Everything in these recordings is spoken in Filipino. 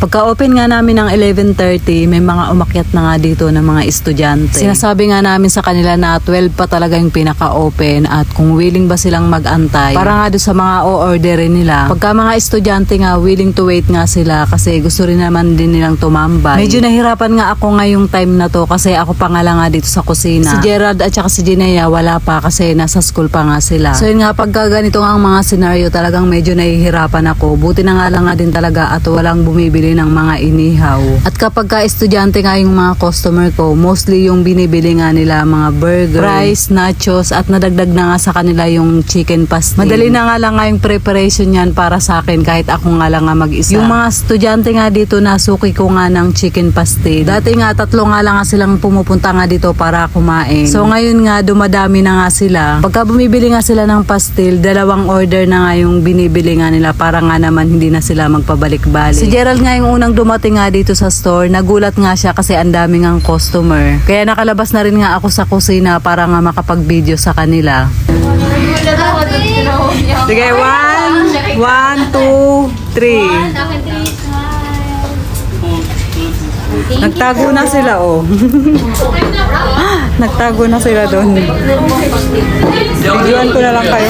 Pagka-open nga namin ng 11:30, may mga umakyat na nga dito ng mga estudyante. Sinasabi nga namin sa kanila na 12 pa talaga yung pinaka-open at kung willing ba silang mag-antay para nga doon sa mga o-orderin nila. Pagka mga estudyante nga, willing to wait nga sila kasi gusto rin naman din nilang tumambay. Medyo nahirapan nga ako ngayong time na to kasi ako pa nga lang nga dito sa kusina. Si Gerald at saka si Jinea wala pa kasi nasa school pa nga sila. So yun nga, pagka ganito nga ang mga senaryo, talagang medyo nahihirapan ako. Buti na nga lang nga din talaga at walang bumibili ng mga inihaw. At kapag ka estudyante nga yung mga customer ko, mostly yung binibili nga nila mga burger, fries, nachos at nadagdag na nga sa kanila yung chicken pastil. Madali na nga lang nga yung preparation yan para sa akin kahit ako nga lang nga mag-isa. Yung mga estudyante nga dito nasuki ko nga ng chicken pastil. Dati nga 3 nga lang nga silang pumupunta nga dito para kumain. So ngayon nga dumadami na nga sila. Pagka bumibili nga sila ng pastil, 2 order na nga yung binibili nga nila para nga naman hindi na sila magpabalik-balik. Si Gerald nga yung unang dumating nga dito sa store, nagulat nga siya kasi ang dami ngang customer. Kaya nakalabas na rin nga ako sa kusina para nga makapag-video sa kanila. Sige, 1, 2, 3. Nagtago na sila, oh. Nagtago na sila doon. Videoan ko na lang kayo.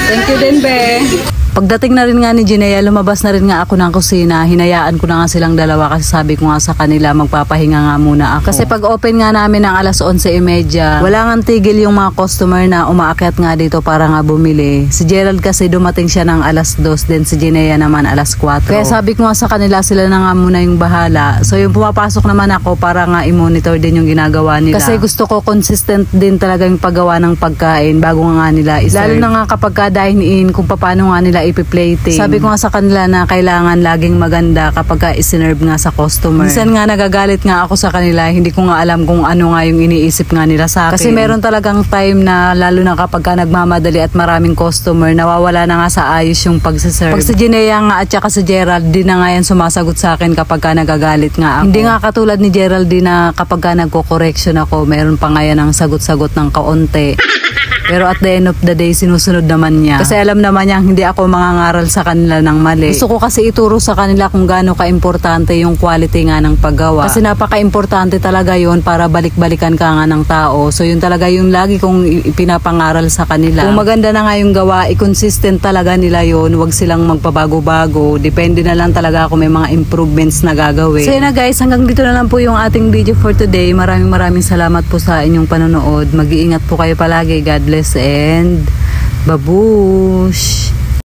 Thank you din, be. Pagdating na rin nga ni Jinea, lumabas na rin nga ako ng kusina. Hinayaan ko na nga silang dalawa kasi sabi ko nga sa kanila magpapahinga nga muna ako. Kasi pag open nga namin ng alas 11:30, wala nga tigil yung mga customer na umaakyat nga dito para nga bumili. Si Gerald kasi dumating siya ng alas 2, then si Jinea naman alas 4. Kaya sabi ko nga sa kanila sila na nga muna yung bahala. So yung pumapasok naman ako para nga i-monitor din yung ginagawa nila. Kasi gusto ko consistent din talaga yung paggawa ng pagkain bago nga nila i-serve. Lalo na nga kapag ka-dine-in kung paano nga nila ipi-plating. Sabi ko nga sa kanila na kailangan laging maganda kapag i-serve nga sa customer. Minsan nga nagagalit nga ako sa kanila, hindi ko nga alam kung ano nga yung iniisip nga nila sa akin. Kasi meron talagang time na lalo na kapag nagmamadali at maraming customer, nawawala na nga sa ayos yung pagsiserve. Pag si Jinea nga at saka si Gerald, di na nga yan sumasagot sa akin kapag nagagalit nga ako. Hindi nga katulad ni Gerald din na kapag nagko-correction ako, meron pa nga yan ang sagot-sagot ng kaunti. Pero at the end of the day, sinusunod naman niya. Kasi alam naman niya hindi ako mangangaral sa kanila ng mali. Gusto ko kasi ituro sa kanila kung gaano ka-importante yung quality nga ng paggawa. Kasi napaka-importante talaga yun para balik-balikan ka nga ng tao. So yun talaga yung lagi kong ipinapangaral sa kanila. Kung maganda na nga yung gawa, i-consistent talaga nila yun. Huwag silang magpabago-bago. Depende na lang talaga kung may mga improvements na gagawin. So yun na guys, hanggang dito na lang po yung ating video for today. Maraming salamat po sa inyong panonood. Mag-iingat po kayo palagi. God bless and babush!